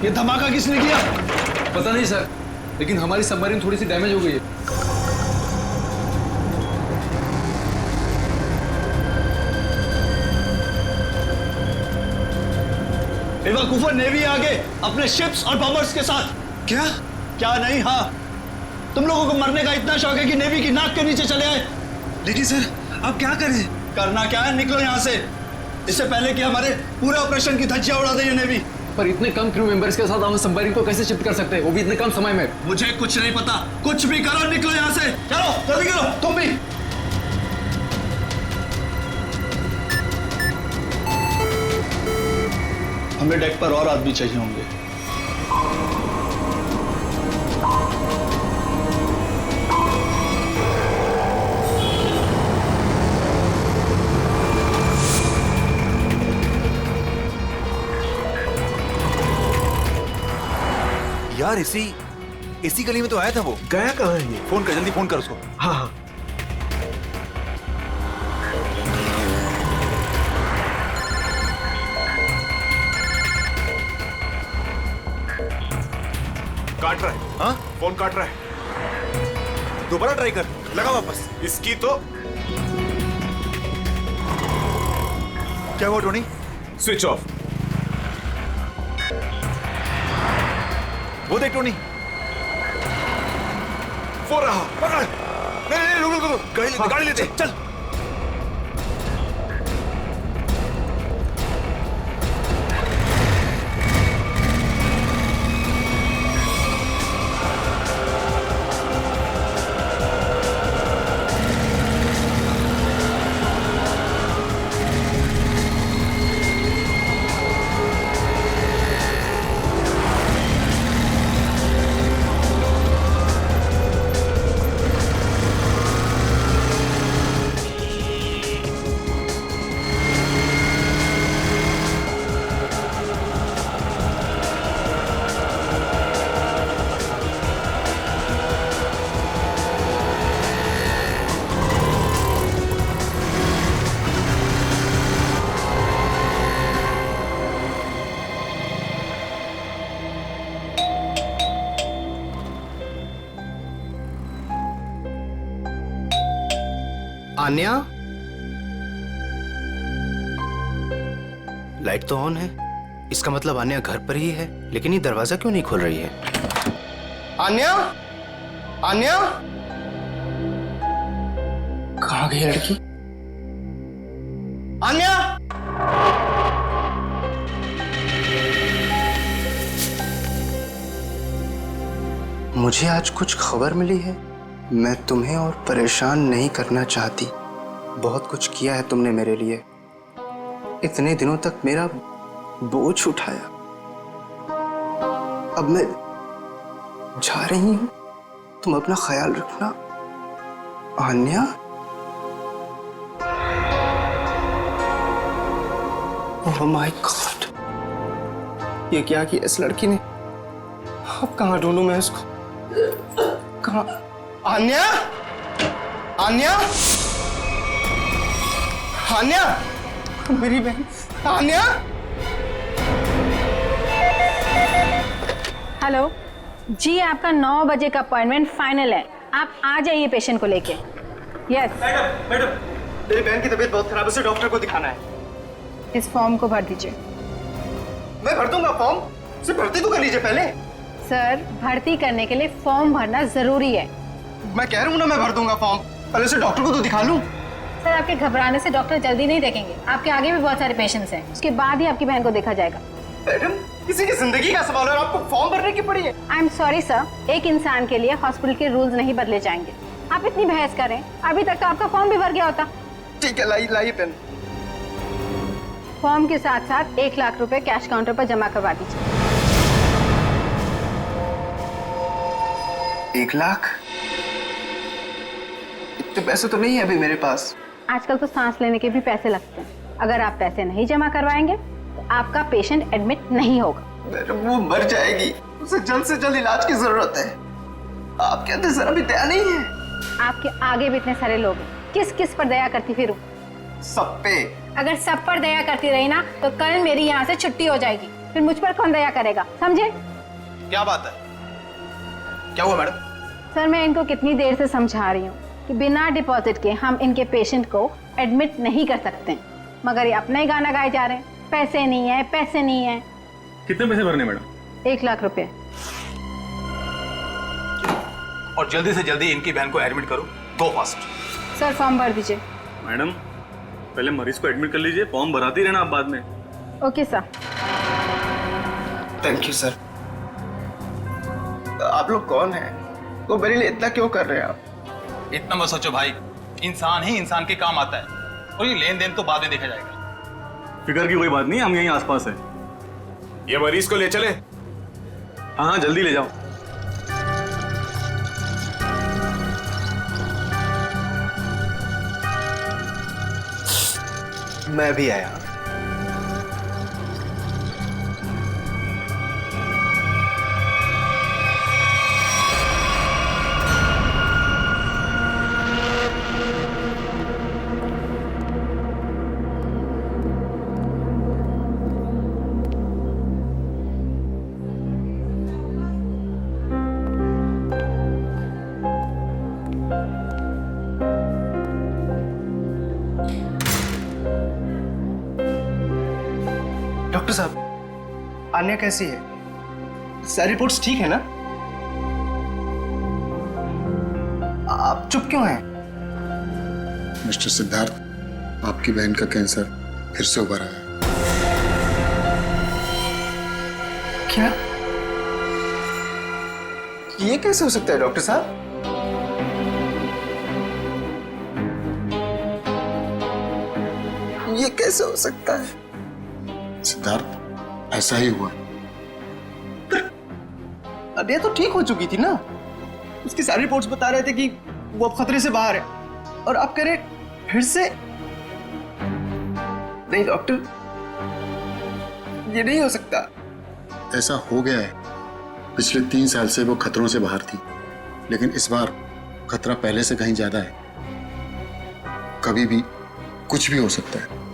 ये धमाका किसने किया? पता नहीं सर, लेकिन हमारी सबमरीन थोड़ी सी डैमेज हो गई है। बेवकूफों, नेवी आगे अपने शिप्स और बॉम्बर्स के साथ। क्या? क्या नहीं? हाँ, तुम लोगों को मरने का इतना शौक है कि नेवी की नाक के नीचे चले आए। लेकिन सर अब क्या करें? करना क्या है, निकलो यहाँ से, इससे पहले कि हमारे पूरे ऑपरेशन की धज्जियां उड़ा दे ये नेवी। पर इतने कम क्रू मेंबर्स के साथ हम सबमरीन को कैसे शिफ्ट कर सकते हैं, वो भी इतने कम समय में? मुझे कुछ नहीं पता, कुछ भी करो, निकलो यहाँ से। चलो जल्दी करो, तुम भी। हमें डेक पर और आदमी चाहिए होंगे। यार इसी गली में तो आया था वो। गया कहाँ है ये? फोन कर, जल्दी फोन कर उसको। हाँ हाँ। काट रहा है। हाँ, फोन काट रहा है। दोबारा ट्राई कर, लगा वापस। इसकी तो क्या हुआ टोनी? Switch off. वो देख टोनी, वो रहा। पकड़। नहीं रुक, गाड़ी लेते चल। आन्या, लाइट तो ऑन है, इसका मतलब आन्या घर पर ही है, लेकिन ये दरवाजा क्यों नहीं खोल रही है? आन्या, आन्या, कहाँ गई लड़की? आन्या, मुझे आज कुछ खबर मिली है। मैं तुम्हें और परेशान नहीं करना चाहती। बहुत कुछ किया है तुमने मेरे लिए, इतने दिनों तक मेरा बोझ उठाया। अब मैं जा रही हूं, तुम अपना ख्याल रखना। आन्या, ओह माय गॉड, ये क्या किया इस लड़की ने? अब कहाँ ढूंढूं मैं इसको? कहाँ? आन्या, आन्या, आन्या, मेरी बहन आन्या। हेलो जी, आपका 9 बजे का अपॉइंटमेंट फाइनल है, आप आ जाइए पेशेंट को लेके। यस मैडम, मेरी बहन की तबीयत बहुत खराब है, उसे डॉक्टर को दिखाना है। इस फॉर्म को भर दीजिए। मैं भर दूंगा फॉर्म, उसे भर्ती तो कर लीजिए पहले। सर, भर्ती करने के लिए फॉर्म भरना जरूरी है। मैं कह रहा हूँ ना, मैं भर दूंगा फॉर्म, पहले उसे डॉक्टर को तो दिखा लूं। सर, आपके घबराने से डॉक्टर जल्दी नहीं देखेंगे, आपके आगे भी बहुत सारे पेशेंट्स हैं, उसके बाद ही आपकी बहन को देखा जाएगा। मैडम, किसी की जिंदगी का सवाल है और आपको फॉर्म भरने की पड़ी है। आई एम सॉरी सर, एक इंसान के लिए हॉस्पिटल के रूल्स नहीं बदले जाएंगे। आप इतनी बहस करें, अभी तक तो आपका फॉर्म भी भर गया होता। ठीक है, लाइए पेन। फॉर्म के साथ साथ 1 लाख रुपए कैश काउंटर पर जमा करवा दीजिए। 1 लाख? इतने पैसे तो नहीं है अभी मेरे पास। आजकल तो सांस लेने के भी पैसे लगते हैं, अगर आप पैसे नहीं जमा करवाएंगे तो आपका पेशेंट एडमिट नहीं होगा। वो मर जाएगी, उसे जल्द से जल्द इलाज की जरूरत है। आप कहते सर अभी दया नहीं है। आपके आगे भी इतने सारे लोग हैं, किस किस पर दया करती फिरूं? सब पे। अगर सब पर दया करती रही ना तो कल मेरी यहाँ से छुट्टी हो जाएगी। फिर मुझ पर कौन दया करेगा, समझे? क्या बात है? क्या हुआ मैडम? सर, मैं इनको कितनी देर से समझा रही हूँ कि बिना डिपॉजिट के हम इनके पेशेंट को एडमिट नहीं कर सकते, मगर ये अपना ही गाना गाए जा रहे हैं, पैसे नहीं है, पैसे नहीं है। कितने पैसे भरने मैडम? 1 लाख रुपए। और जल्दी से जल्दी इनकी बहन को एडमिट करो, गो फास्ट। सर, फॉर्म भर दीजिए। मैडम पहले मरीज को एडमिट कर लीजिए, फॉर्म भराती रहना आप बाद में। Okay sir. Thank you sir. आप लोग कौन हैं? वो मेरे लिए इतना क्यों कर रहे हैं आप? इतना मत सोचो भाई, इंसान ही इंसान के काम आता है, और ये लेन देन तो बाद में देखा जाएगा। फिक्र की कोई बात नहीं, हम यहीं आसपास है। ये मरीज को ले चले। हाँ हाँ, जल्दी ले जाओ। मैं भी आया। डॉक्टर साहब, आन्या कैसी है? सारी रिपोर्ट्स ठीक है ना? आप चुप क्यों हैं? मिस्टर सिद्धार्थ, आपकी बहन का कैंसर फिर से उभरा है। क्या? ये कैसे हो सकता है डॉक्टर साहब? ये कैसे हो सकता है? सिद्धार्थ, ऐसा ही हुआ। अभी तो ठीक हो चुकी थी ना? उसकी सारी रिपोर्ट्स बता रहे थे कि वो अब खतरे से बाहर है, और आप कह रहे फिर से? नहीं डॉक्टर, ये नहीं हो सकता। ऐसा हो गया है। पिछले 3 साल से वो खतरों से बाहर थी, लेकिन इस बार खतरा पहले से कहीं ज्यादा है। कभी भी कुछ भी हो सकता है।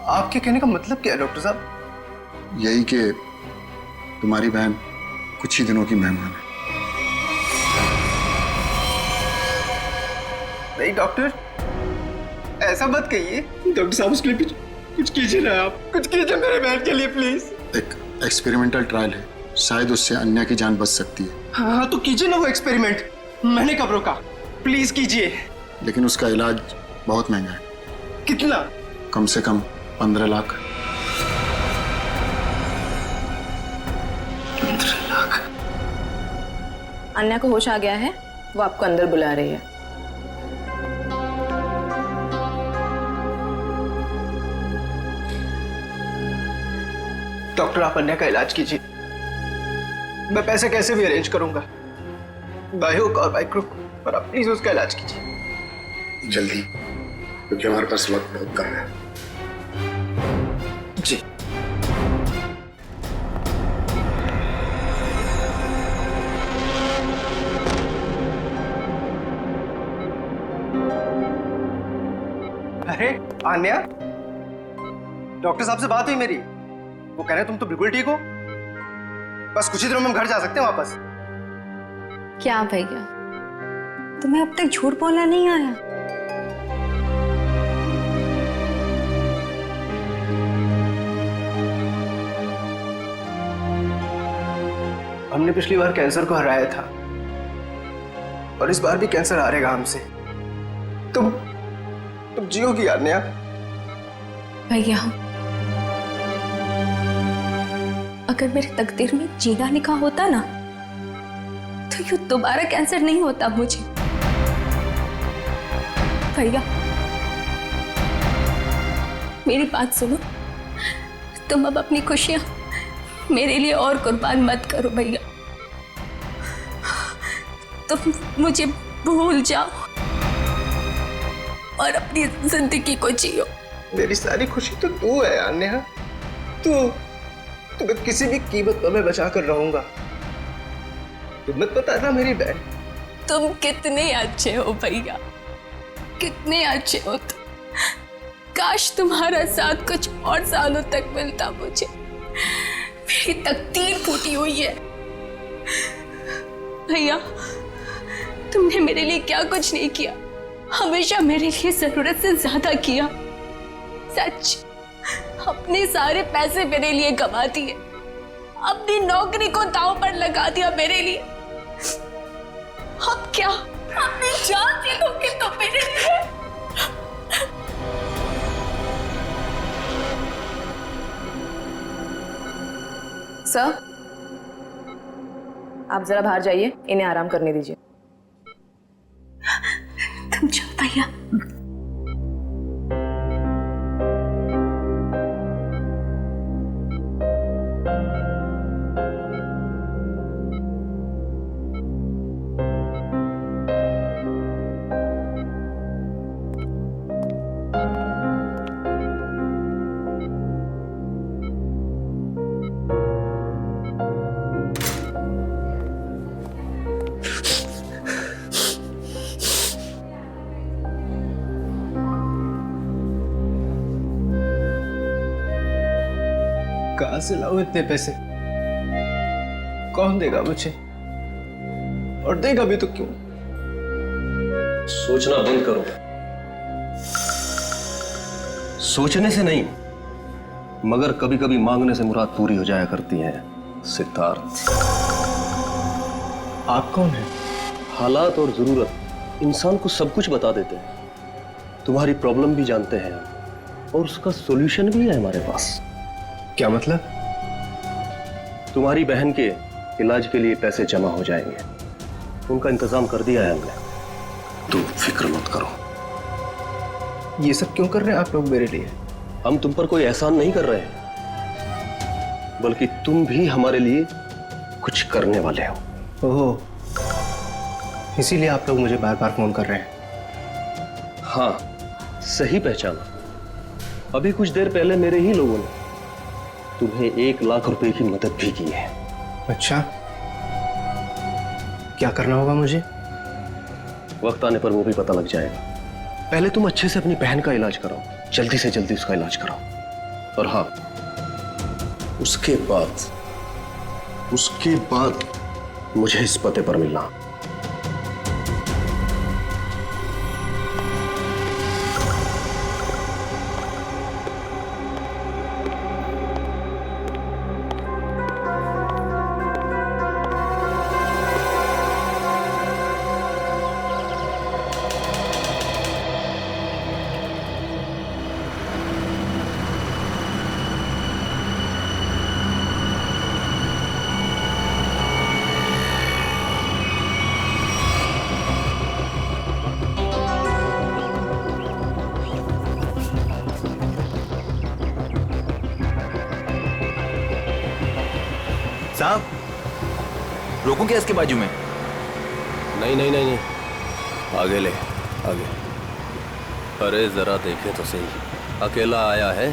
आपके कहने का मतलब क्या है डॉक्टर साहब? यही कि तुम्हारी बहन कुछ ही दिनों की मेहमान है। नहीं डॉक्टर, ऐसा मत कहिए। डॉक्टर साहब, उसके लिए कुछ कीजिए ना, आप कुछ कीजिए मेरे बहन के लिए प्लीज। एक एक्सपेरिमेंटल ट्रायल है, शायद उससे अन्या की जान बच सकती है। हाँ तो कीजिए ना वो एक्सपेरिमेंट। मैंने कब रोका? प्लीज कीजिए। लेकिन उसका इलाज बहुत महंगा है। कितना? कम से कम 15 लाख। 15 लाख? अन्या को होश आ गया है, वो आपको अंदर बुला रही है। डॉक्टर, आप अन्या का इलाज कीजिए। मैं पैसे कैसे भी अरेंज करूंगा, बाय हुक और बाय क्रुक, पर आप प्लीज उसका इलाज कीजिए जल्दी, क्योंकि हमारे पास वक्त बहुत कम है। जी। अरे आन्या, डॉक्टर साहब से बात हुई मेरी। वो कह रहे तुम तो बिल्कुल ठीक हो, बस कुछ ही दिनों में हम घर जा सकते हैं वापस। क्या भैया, तुम्हें अब तक झूठ बोलना नहीं आया? हमने पिछली बार कैंसर को हराया था, और इस बार भी कैंसर हारेगा हमसे। तुम जियोगी आन्या। भैया, अगर मेरे तकदीर में जीना लिखा होता ना, तो यूं दोबारा कैंसर नहीं होता मुझे। भैया, मेरी बात सुनो, तुम अब अपनी खुशियां मेरे लिए और कुर्बान मत करो भैया। तुम मुझे भूल जाओ और अपनी जिंदगी को जियो। मेरी सारी खुशी तो तू है आन्या। तुम्हें किसी भी कीमत पर मैं बचा कर रहूंगा। तुम मत बताना मेरी बहन। तुम कितने अच्छे हो भैया, कितने अच्छे हो तुम। काश तुम्हारा साथ कुछ और सालों तक मिलता मुझे। मेरी तकदीर फूटी हुई है। भैया, तुमने मेरे लिए क्या कुछ नहीं किया, हमेशा मेरे लिए जरूरत से ज्यादा किया। सच, अपने सारे पैसे मेरे लिए कमा दिए, अपनी नौकरी को दांव पर लगा दिया मेरे लिए। अब क्या अपनी जान दे दोगे तो मेरे लिए? सर, आप जरा बाहर जाइए, इन्हें आराम करने दीजिए। तुम जाओ भैया। कहाँ से लाऊं इतने पैसे? कौन देगा मुझे? और देगा भी तो क्यों? सोचना बंद करो। सोचने से नहीं, मगर कभी कभी मांगने से मुराद पूरी हो जाया करती है सिद्धार्थ। आप कौन हैं? हालात और जरूरत इंसान को सब कुछ बता देते हैं। तुम्हारी प्रॉब्लम भी जानते हैं और उसका सॉल्यूशन भी है हमारे पास। क्या मतलब? तुम्हारी बहन के इलाज के लिए पैसे जमा हो जाएंगे, उनका इंतजाम कर दिया है हमने। तुम फिक्र मत करो। ये सब क्यों कर रहे हैं आप लोग मेरे लिए? हम तुम पर कोई एहसान नहीं कर रहे हैं, बल्कि तुम भी हमारे लिए कुछ करने वाले हो। ओह, इसीलिए आप लोग मुझे बार बार फोन कर रहे हैं। हाँ, सही पहचाना। अभी कुछ देर पहले मेरे ही लोगों ने तुम्हें 1 लाख रुपए की मदद भी की है। अच्छा, क्या करना होगा मुझे? वक्त आने पर वो भी पता लग जाएगा। पहले तुम अच्छे से अपनी बहन का इलाज कराओ, जल्दी से जल्दी उसका इलाज कराओ। और हाँ, उसके बाद मुझे इस पते पर मिलना। साहब, रोकूं क्या इसके बाजू में? नहीं, आगे ले, आगे। अरे जरा देखे तो सही, अकेला आया है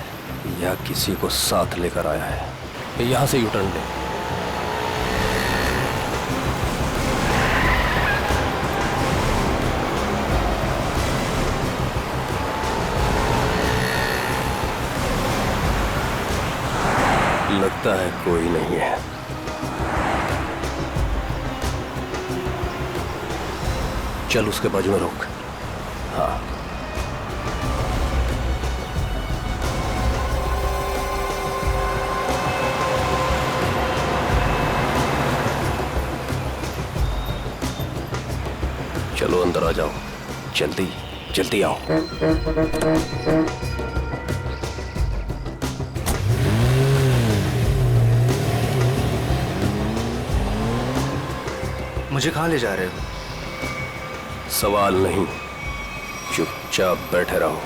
या किसी को साथ लेकर आया है? यहां से यूटर्न ले। लगता है कोई नहीं है। चल उसके बाजू में रोक। हाँ, चलो अंदर आ जाओ, जल्दी जल्दी आओ। मुझे कहाँ ले जा रहे हो? सवाल नहीं, चुपचाप बैठे रहो।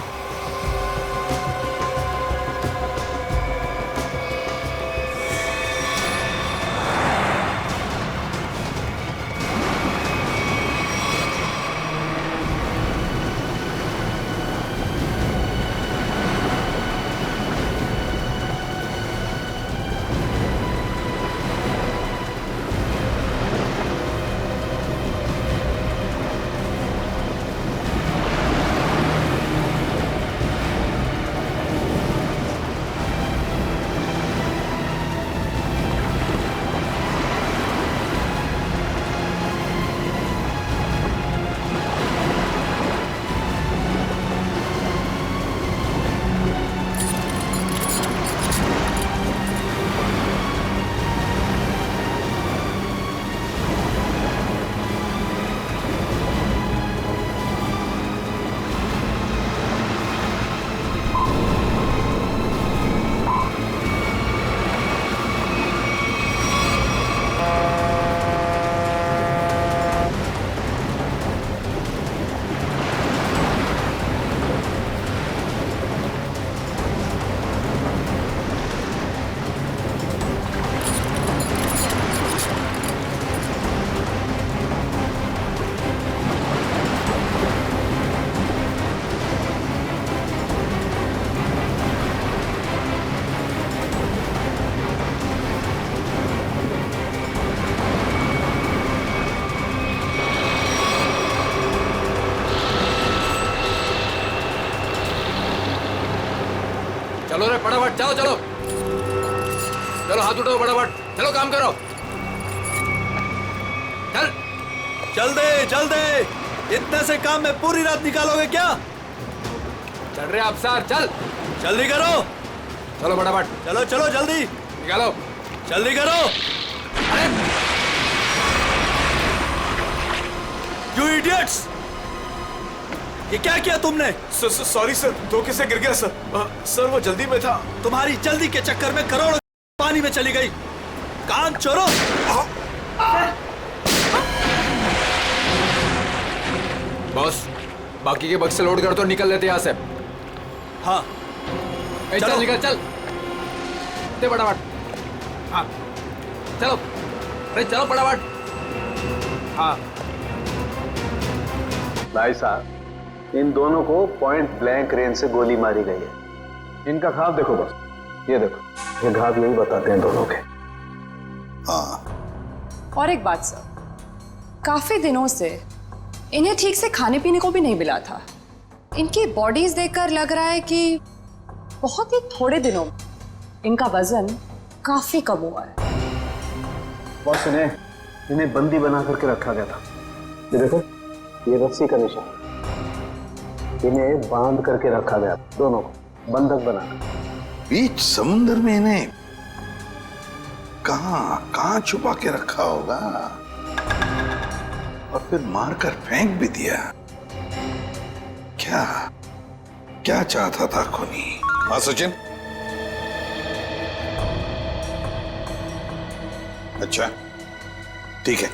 चलो रे फटाफट, चलो चलो चलो, हाथ उठाओ फटाफट, चलो काम करो, चल चल दे, इतने से काम में पूरी रात निकालोगे क्या? चल रहे अफसर, चल जल्दी करो, चलो फटाफट, चलो चलो जल्दी निकालो, जल्दी करो। अरे यू इडियट्स, ये क्या किया तुमने? सॉरी सर, धोखे से गिर गया सर। सर वो जल्दी में था। तुम्हारी जल्दी के चक्कर में करोड़ों पानी में चली गई। कान चोरो। बॉस, बाकी के बक्से लोड कर तो निकल लेते यहाँ से। हाँ चल निकल, चल दे फटाफट। हाँ चलो, अरे चलो फटाफट। हाँ भाई साहब, इन दोनों को पॉइंट ब्लैंक रेंज से गोली मारी गई है। इनका घाव देखो बस, ये देखो, ये घाव यही बताते हैं दोनों के। और एक बात सर, काफी दिनों से इन्हें ठीक से खाने पीने को भी नहीं मिला था। इनकी बॉडीज देखकर लग रहा है कि बहुत ही थोड़े दिनों में इनका वजन काफी कम हुआ है। बॉस, इन्हें बंदी बना करके रखा गया था। ये देखो, ये रस्सी का निशान, इन्हें बांध करके रखा गया, दोनों को बंधक बनाकर। बीच समुद्र में इन्हें कहां छुपा के रखा होगा, और फिर मारकर फेंक भी दिया। क्या चाहता था खूनी? हाँ सचिन, अच्छा ठीक है।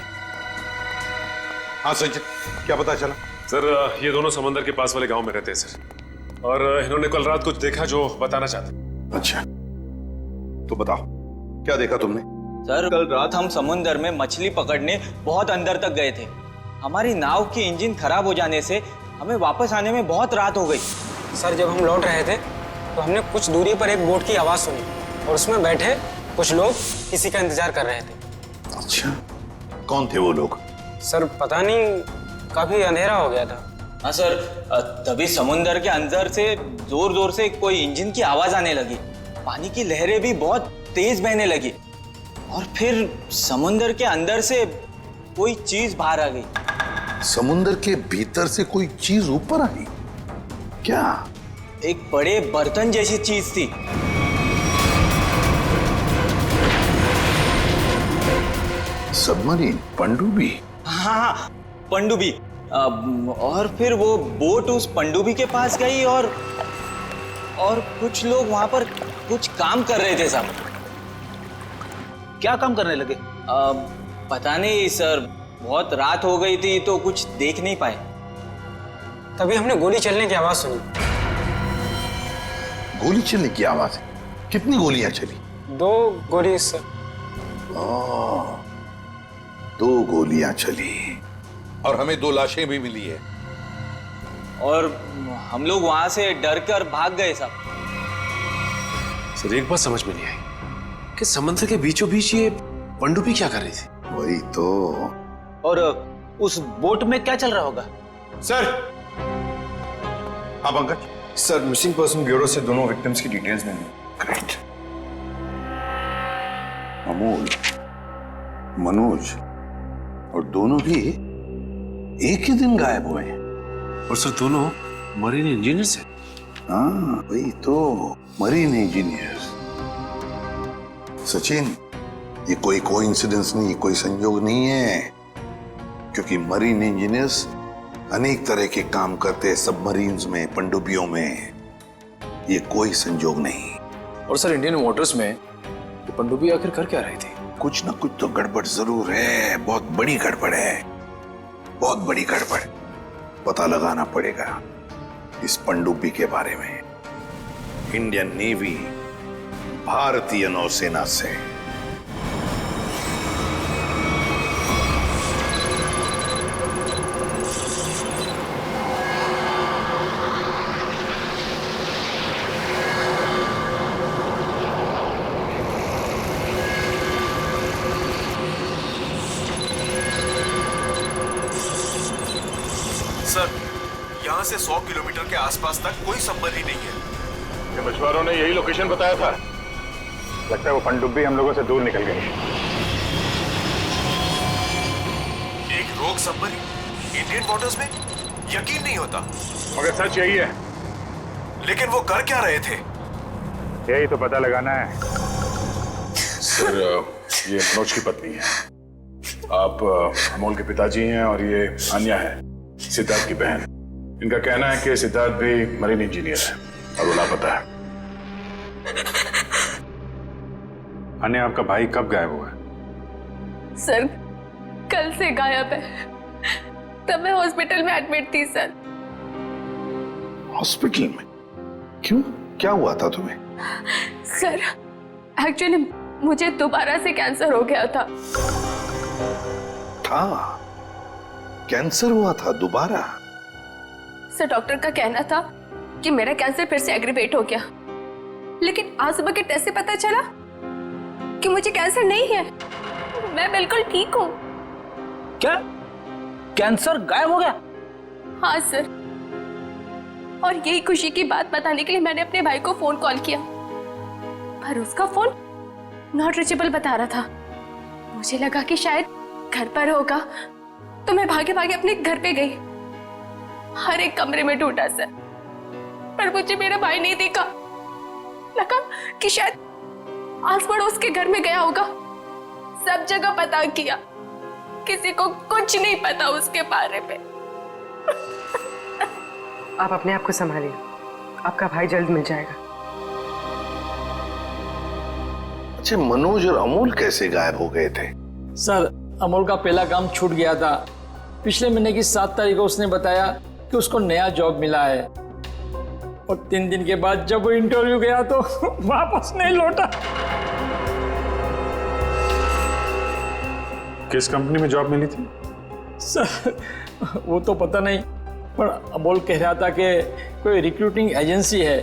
हाँ सचिन, क्या पता चला? सर, ये दोनों समंदर के पास वाले गांव में रहते हैं सर, और इन्होंने कल रात कुछ देखा जो बताना चाहते। अच्छा, तो बताओ क्या देखा तुमने? सर, कल रात हम समुंदर में मछली पकड़ने बहुत अंदर तक गए थे। हमारी नाव की इंजन खराब हो जाने से हमें वापस आने में बहुत रात हो गई। सर, जब हम लौट रहे थे तो हमने कुछ दूरी पर एक बोट की आवाज सुनी, और उसमें बैठे कुछ लोग किसी का इंतजार कर रहे थे। अच्छा, कौन थे वो लोग? सर पता नहीं, काफी अंधेरा हो गया था। हाँ सर, तभी समुंदर के अंदर से जोर जोर से कोई इंजन की आवाज आने लगी। पानी की लहरें भी बहुत तेज बहने लगी, और फिर समुंदर के अंदर से कोई चीज बाहर आ गई। समुंदर के भीतर से कोई चीज ऊपर आई? क्या? एक बड़े बर्तन जैसी चीज थी। सबमरीन, पनडुब्बी? हाँ, पनडुब्बी। और फिर वो बोट उस पनडुब्बी के पास गई, और कुछ लोग वहां पर कुछ काम कर रहे थे साहब। क्या काम करने लगे? पता नहीं सर, बहुत रात हो गई थी तो कुछ देख नहीं पाए। तभी हमने गोली चलने की आवाज सुनी। गोली चलने की आवाज? कितनी गोलियां चली? 2 गोली सर। 2 गोलियां चली, और हमें 2 लाशें भी मिली है। और हम लोग वहां से डर कर भाग गए साहब। सर, एक बात समझ में नहीं आई कि समंदर के बीचों बीच ये पनडुब्बी क्या कर रही थी? वही तो। और उस बोट में क्या चल रहा होगा? सर। हाँ Pankaj. Sir, missing person bureau से दोनों विक्टिम्स की डिटेल्स मिली। ग्रेट। अमोल, मनोज, और दोनों भी एक ही दिन गायब हुए हैं। और सर, दोनों मरीन इंजीनियर्स हैं। हाँ वही तो, मरीन इंजीनियर्स। सचिन, ये कोई कोइंसिडेंस नहीं, कोई संयोग नहीं है, क्योंकि मरीन इंजीनियर्स अनेक तरह के काम करते हैं सबमरीन्स में, पनडुब्बियों में। ये कोई संयोग नहीं। और सर, इंडियन वाटर्स में ये पनडुब्बी आखिर कर क्या रही थी? कुछ ना कुछ तो गड़बड़ जरूर है, बहुत बड़ी गड़बड़ है, बहुत बड़ी गड़बड़। पता लगाना पड़ेगा इस पनडुब्बी के बारे में। इंडियन नेवी, भारतीय नौसेना से। सर, यहाँ से 100 किलोमीटर के आसपास तक कोई सबमरीन नहीं है। ये मछुआरों ने यही लोकेशन बताया था। लगता है वो पनडुब्बी हम लोगों से दूर निकल गई। एक रोग सबमरीन इंडियन वाटर्स में, यकीन नहीं होता। मगर सच यही है। लेकिन वो कर क्या रहे थे? यही तो पता लगाना है। सर, ये मनोज की पत्नी है। आप अमोल के पिताजी हैं और ये आन्या है, सिद्धार्थ की बहन। इनका कहना है कि सिद्धार्थ भी मरीन इंजीनियर है और वो लापता है। आन्या, आपका भाई कब गायब हुआ? सर, कल से गायब है। तब मैं हॉस्पिटल में एडमिट थी सर। हॉस्पिटल में? क्यों? क्या हुआ था तुम्हें? सर, एक्चुअली मुझे दोबारा से कैंसर हो गया था। कैंसर हुआ था दोबारा? सर, डॉक्टर का कहना था कि मेरा कैंसर फिर से एग्रीवेट हो गया, लेकिन आज सुबह के टेस्ट से पता चला कि मुझे कैंसर नहीं है। मैं बिल्कुल ठीक हूँ। क्या कैंसर गायब हो गया? हाँ सर, और यही खुशी की बात बताने के लिए मैंने अपने भाई को फोन कॉल किया, पर उसका फोन नॉट रीचेबल बता रहा था। मुझे लगा कि शायद घर पर होगा, तो मैं भागे भागे अपने घर पे गई। हर एक कमरे में ढूंढा सर, पर मुझे मेरा भाई नहीं दिखा। लगा कि शायद आस पड़ोस के घर में गया होगा। सब जगह पता किया, किसी को कुछ नहीं पता उसके बारे में। आप अपने आप को संभालिए, आपका भाई जल्द मिल जाएगा। अच्छा, मनोज और अमोल कैसे गायब हो गए थे? सर, अमोल का पहला काम छूट गया था। पिछले महीने की 7 तारीख को उसने बताया कि उसको नया जॉब मिला है, और 3 दिन के बाद जब वो इंटरव्यू गया तो वापस नहीं लौटा। किस कंपनी में जॉब मिली थी? सर, वो तो पता नहीं, पर अमोल कह रहा था कि कोई रिक्रूटिंग एजेंसी है,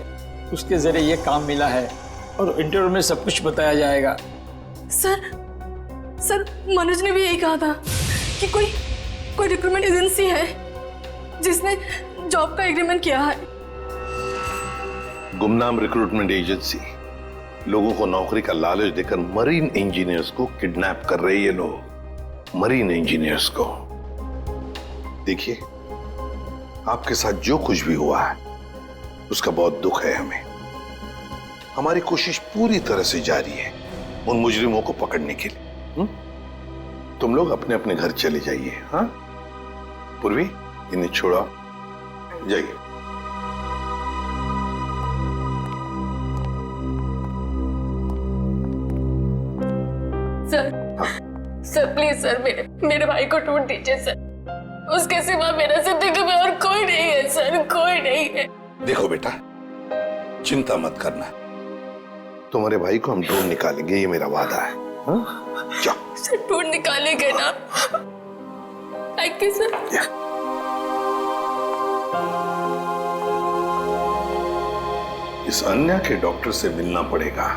उसके जरिए ये काम मिला है और इंटरव्यू में सब कुछ बताया जाएगा। सर, मनोज ने भी यही कहा था कि कोई रिक्रूटमेंट एजेंसी है जिसने जॉब का एग्रीमेंट किया है। गुमनाम रिक्रूटमेंट एजेंसी लोगों को नौकरी का लालच देकर मरीन इंजीनियर्स को किडनैप कर रहे हैं। ये लोग मरीन इंजीनियर्स को। देखिए, आपके साथ जो कुछ भी हुआ है उसका बहुत दुख है हमें। हमारी कोशिश पूरी तरह से जारी है उन मुजरिमों को पकड़ने के लिए। तुम लोग अपने अपने घर चले जाइए। हाँ पूर्वी, इन्हें छोड़ो, जाइए। सर प्लीज सर, मेरे भाई को ढूंढ दीजिए सर। उसके सिवा मेरा जिंदगी में और कोई नहीं है सर, कोई नहीं है। देखो बेटा, चिंता मत करना, तुम्हारे भाई को हम ढूंढ निकालेंगे, ये मेरा वादा है। जाओ सर, ढूंढ निकालेंगे ना? Thank you sir. इस अन्या के डॉक्टर से मिलना पड़ेगा।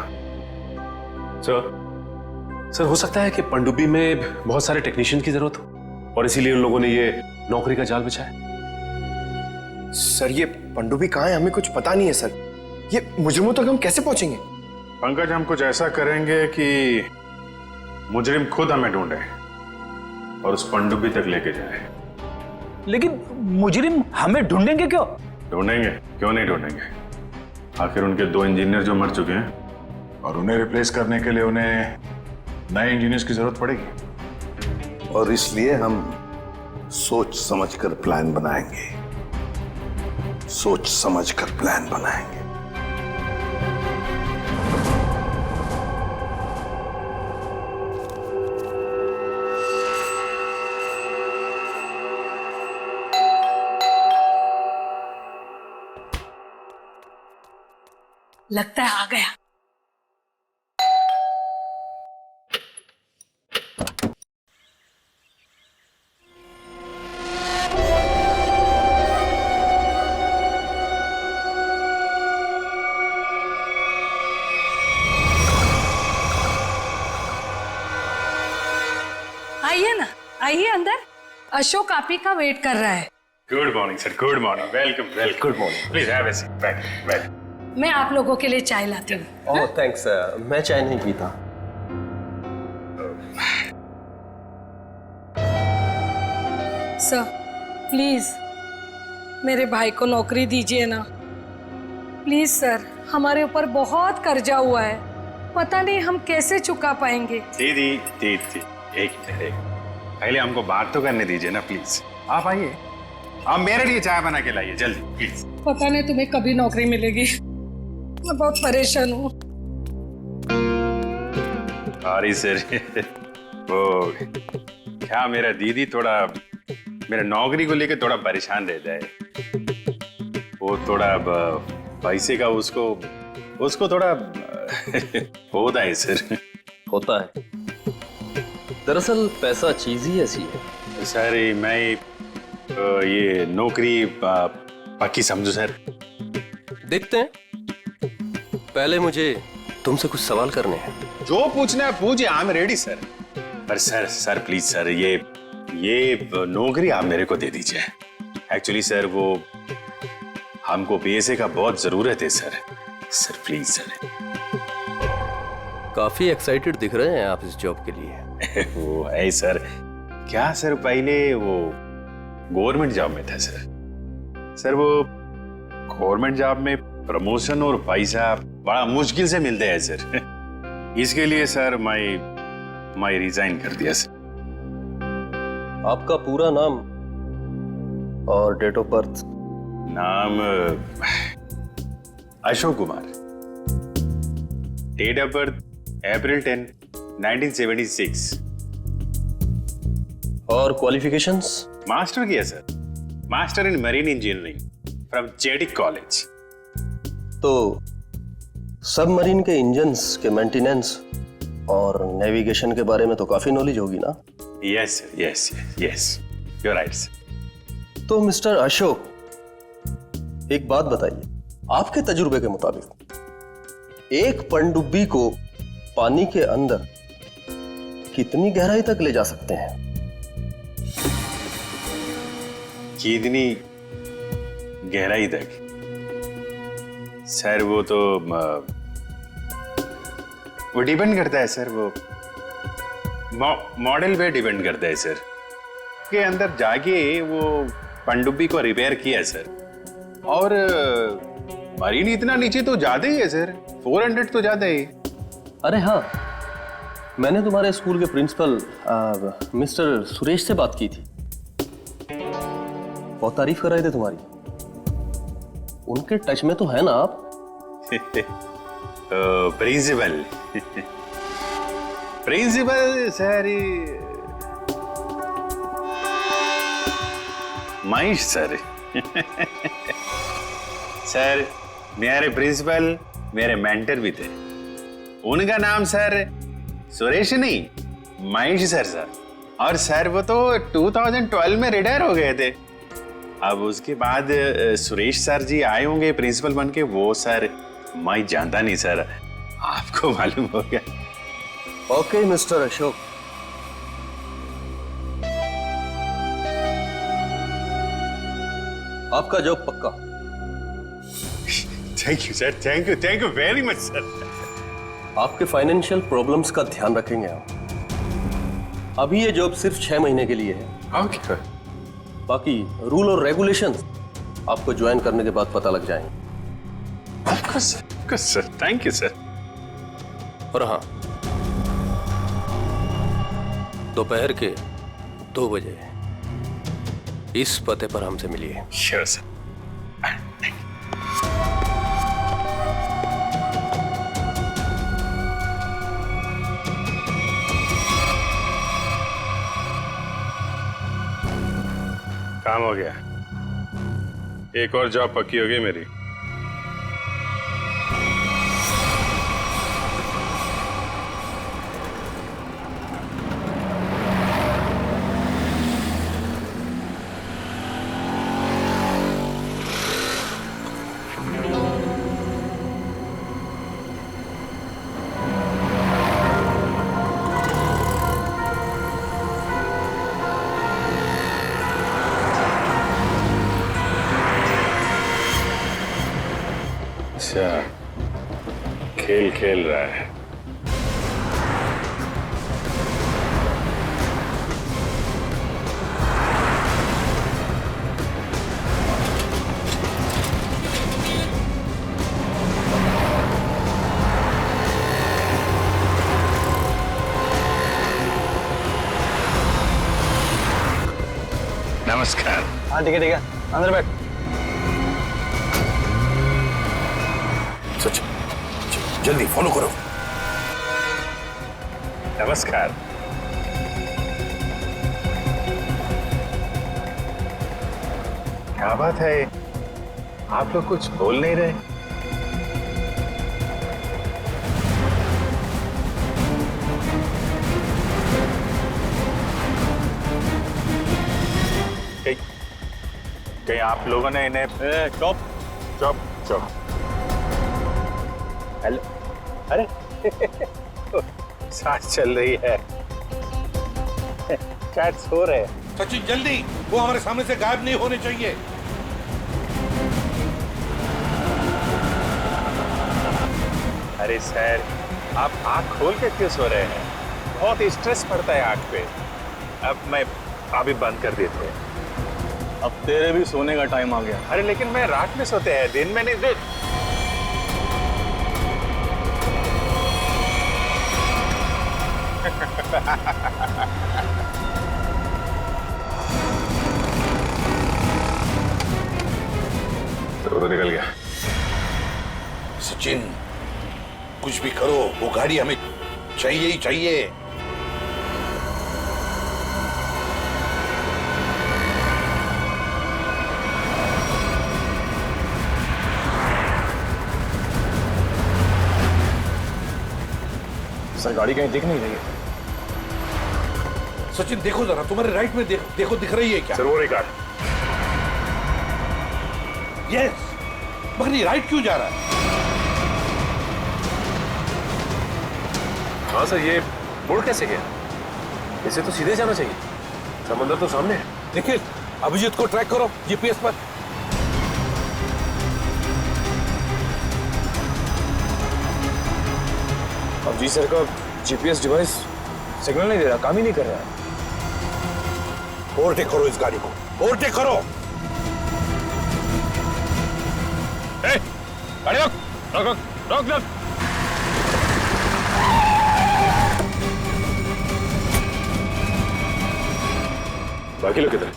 सर, हो सकता है कि पनडुब्बी में बहुत सारे टेक्नीशियन की जरूरत हो और इसीलिए उन लोगों ने ये नौकरी का जाल बिछाया। सर, ये पनडुब्बी कहाँ है? हमें कुछ पता नहीं है सर। ये मुजरिमों तक हम कैसे पहुंचेंगे? पंकज, हम कुछ ऐसा करेंगे कि मुजरिम खुद हमें ढूंढे और उस पनडुब्बी तक लेके जाए। लेकिन मुजरिम हमें ढूंढेंगे क्यों? ढूंढेंगे, क्यों नहीं ढूंढेंगे? आखिर उनके 2 इंजीनियर जो मर चुके हैं और उन्हें रिप्लेस करने के लिए उन्हें नए इंजीनियर्स की जरूरत पड़ेगी, और इसलिए हम सोच समझकर प्लान बनाएंगे। सोच समझकर प्लान बनाएंगे। लगता है आ गया। आइए ना, आइए अंदर। अशोक आप ही का वेट कर रहा है। Good morning sir, good morning. Welcome welcome. Good morning. Please have a seat. बैठ। मैं आप लोगों के लिए चाय लाती हूँ। ओह थैंक्स, मैं चाय नहीं पीता। सर प्लीज मेरे भाई को नौकरी दीजिए ना, प्लीज सर। हमारे ऊपर बहुत कर्जा हुआ है, पता नहीं हम कैसे चुका पाएंगे। दीदी दीदी एक मिनट, पहले हमको बात तो करने दीजिए ना प्लीज। आप आइए, आप मेरे लिए चाय बना के लाइए जल्दी प्लीज। पता नहीं तुम्हें कभी नौकरी मिलेगी, मैं बहुत परेशान हूँ। सॉरी सर, वो क्या मेरा दीदी थोड़ा मेरा नौकरी को लेकर थोड़ा परेशान रहता है। वो थोड़ा पैसे का उसको थोड़ा होता है सर। होता है, दरअसल पैसा चीज ही ऐसी है। सर मैं ये नौकरी पक्की समझू सर। देखते हैं, पहले मुझे तुमसे कुछ सवाल करने हैं। जो पूछना है पूछिए, आई एम रेडी सर। पर सर प्लीज सर, ये नौकरी आप मेरे को दे दीजिए। एक्चुअली सर वो हमको पैसे का बहुत जरूरत है सर प्लीज सर। काफी एक्साइटेड दिख रहे हैं आप इस जॉब के लिए। वो है सर, क्या सर पहले वो गवर्नमेंट जॉब में था सर वो गवर्नमेंट जॉब में प्रमोशन और पैसा बड़ा मुश्किल से मिलते हैं सर। इसके लिए सर मैं रिजाइन कर दिया सर। आपका पूरा नाम और डेट ऑफ बर्थ? नाम Ashok Kumar, date of birth April 10, 1976। और क्वालिफिकेशंस? मास्टर किया sir, master in marine engineering from जेडिक कॉलेज। तो सबमरीन के इंजन्स के मेंटेनेंस और नेविगेशन के बारे में तो काफी नॉलेज होगी ना? Yes sir, yes you are right sir. तो मिस्टर अशोक, एक बात बताइए, आपके तजुर्बे के मुताबिक एक पनडुब्बी को पानी के अंदर कितनी गहराई तक ले जा सकते हैं? कितनी गहराई तक? सर वो तो वो डिपेंड करता है सर, वो मॉडल पे डिपेंड करता है सर। के अंदर जाके वो पनडुब्बी को रिपेयर किया सर, और मरीन इतना नीचे तो जाते ही है सर, 400 तो जाता ही। अरे हाँ, मैंने तुम्हारे स्कूल के प्रिंसिपल मिस्टर सुरेश से बात की थी, बहुत तारीफ कर रहे थे तुम्हारी। उनके टच में तो है ना आप? Principal sir, Mahesh sir. Sir मेरे प्रिंसिपल मेरे मेंटर भी थे, उनका नाम सर सुरेश नहीं महेश सर। और सर वो तो 2012 में रिटायर हो गए थे। अब उसके बाद सुरेश सर जी आए होंगे प्रिंसिपल बन के। वो सर मैं जानता नहीं सर, आपको मालूम हो गया। ओके मिस्टर अशोक, आपका जॉब पक्का। Thank you sir, thank you very much sir. आपके फाइनेंशियल प्रॉब्लम्स का ध्यान रखेंगे हम। अभी ये जॉब सिर्फ 6 महीने के लिए है। ओके। बाकी रूल और रेगुलेशंस आपको ज्वाइन करने के बाद पता लग जाएंगे। Sir thank you sir. और हाँ, दोपहर के 2 बजे इस पते पर हमसे मिलिए। Sure sir. काम हो गया, एक और जॉब पक्की हो गई मेरी। अच्छा, खेल खेल रहा है। नमस्कार। हाँ ठीक है, अंदर बैठ। सच, जल्दी फॉलो करो। नमस्कार। क्या बात है, आप लोग कुछ बोल नहीं रहे? कहीं आप लोगों ने इन्हें चुप चुप चुप। हेलो, अरे सांस चल रही है, शायद सो रहे हैं। सचिन जल्दी, वो हमारे सामने से गायब नहीं होने चाहिए। अरे सर, आप आंख खोल के क्यों सो रहे हैं? बहुत स्ट्रेस पड़ता है आंख पे। अब मैं अभी बंद कर देते हैं। अब तेरे भी सोने का टाइम आ गया। अरे लेकिन मैं रात में सोते हैं, दिन में नहीं। तो निकल गया। सचिन, कुछ भी करो, वो गाड़ी हमें चाहिए ही चाहिए। सर गाड़ी कहीं दिख नहीं रही है। सचिन देखो जरा, तुम्हारे राइट में देखो दिख रही है क्या? सर वो रही कार। यस, मगर ये राइट क्यों जा रहा है? हाँ सर, ये मुड़ कैसे गया? इसे तो सीधे जाना चाहिए, समंदर तो सामने है। निखिल, अभिजीत को ट्रैक करो जीपीएस पर। अब जी सर का जीपीएस डिवाइस सिग्नल नहीं दे रहा, काम ही नहीं कर रहा है। ओवरटेक करो इस गाड़ी को, ओवरटेक करो। गाड़ी रोक रोक रोक रोक रोक। बाकी लोग किधर?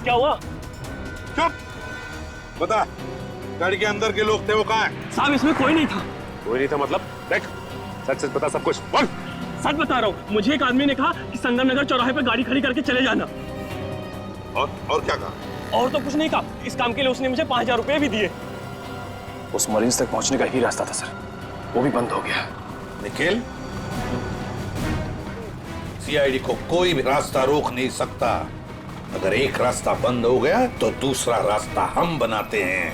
क्या हुआ? चुप, बता, गाड़ी के अंदर के लोग थे वो कहाँ हैं? साहब इसमें कोई नहीं था। कोई नहीं था मतलब? देख, सच सच बता सब कुछ, बोल। सच बता रहा हूँ, मुझे एक आदमी ने कहा कि संगम नगर चौराहे पर गाड़ी खड़ी करके चले जाना। और क्या कहा? और तो कुछ नहीं कहा, इस काम के लिए उसने मुझे 5000 रुपए भी दिए। उस मरीज तक पहुंचने का ही रास्ता था सर, वो भी बंद हो गया। निखिल, सीआईडी को कोई भी रास्ता रोक नहीं सकता। अगर एक रास्ता बंद हो गया तो दूसरा रास्ता हम बनाते हैं।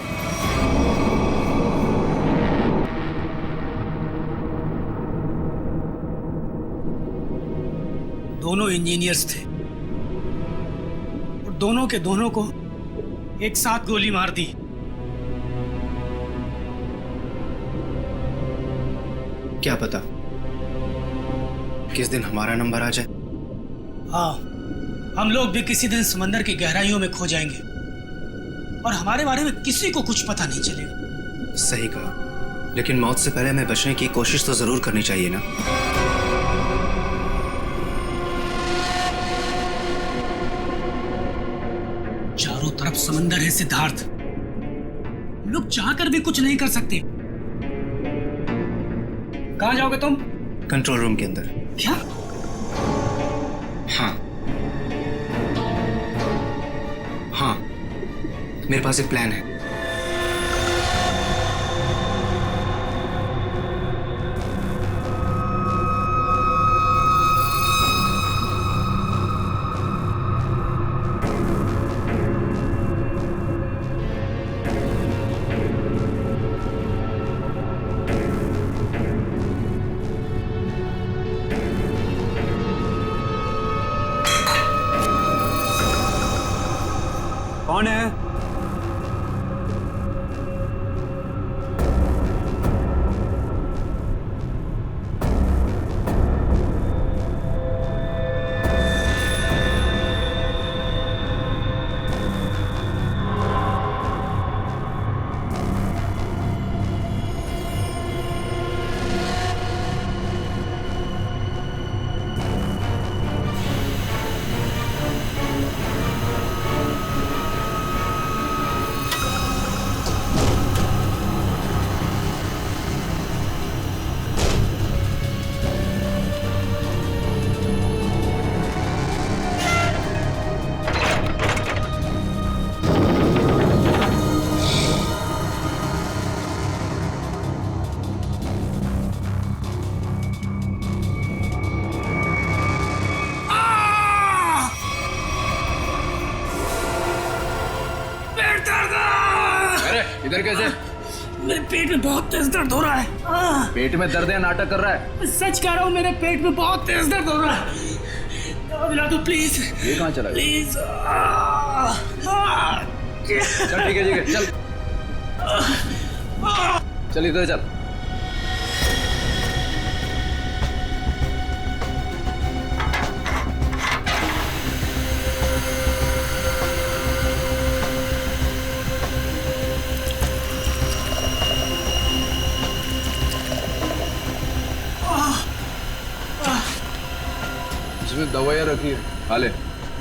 दोनों इंजीनियर्स थे और दोनों के दोनों को एक साथ गोली मार दी। क्या पता किस दिन हमारा नंबर आ जाए। हाँ, हम लोग भी किसी दिन समंदर की गहराइयों में खो जाएंगे और हमारे बारे में किसी को कुछ पता नहीं चलेगा। सही कहा, लेकिन मौत से पहले हमें बचने की कोशिश तो जरूर करनी चाहिए ना। चारों तरफ समंदर है सिद्धार्थ, हम लोग चाहकर भी कुछ नहीं कर सकते। कहाँ जाओगे तुम? कंट्रोल रूम के अंदर। क्या? हाँ हाँ, मेरे पास एक प्लान है। कौन है? इधर कैसे? मेरे पेट में बहुत तेज दर्द हो रहा है। पेट में दर्द है, नाटक कर रहा है? सच कह रहा हूँ, मेरे पेट में बहुत तेज दर्द हो रहा है। दवा दिला दो प्लीज। ये कहाँ चला गया? प्लीज। चल ठीक है चल चल इधर चल। इसमें दवाइयाँ रखी है, खा ले।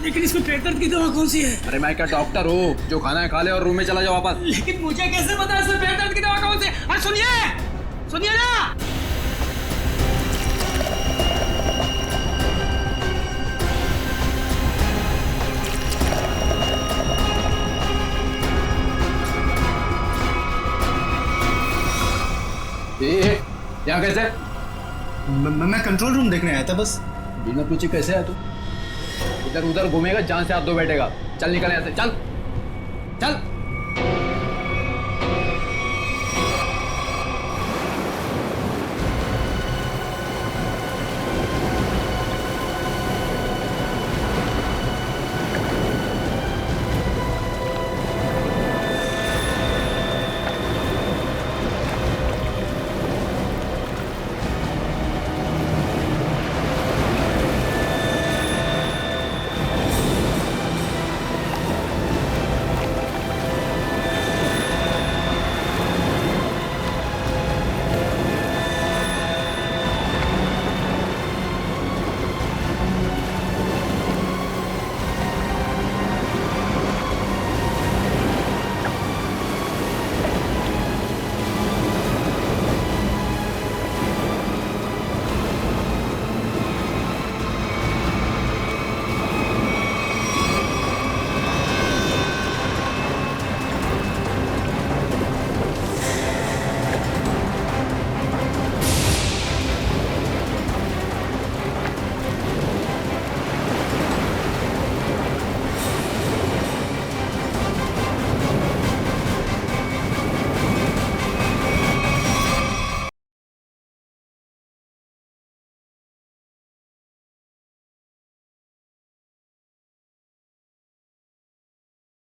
लेकिन इसमें पेट दर्द की दवा कौन सी है? अरे मैं क्या डॉक्टर हूँ? जो खाना है खा ले और रूम में चला जा वापस। लेकिन मुझे कैसे पता इसमें पेट दर्द की दवा कौन सी है? अरे सुनिए ना। यहाँ कैसे? मैं कंट्रोल रूम देखने आया था बस। बिना पूछे कैसे आया तू? इधर उधर घूमेगा, जान से हाथ धो बैठेगा। चल निकल यहाँ से, चल चल।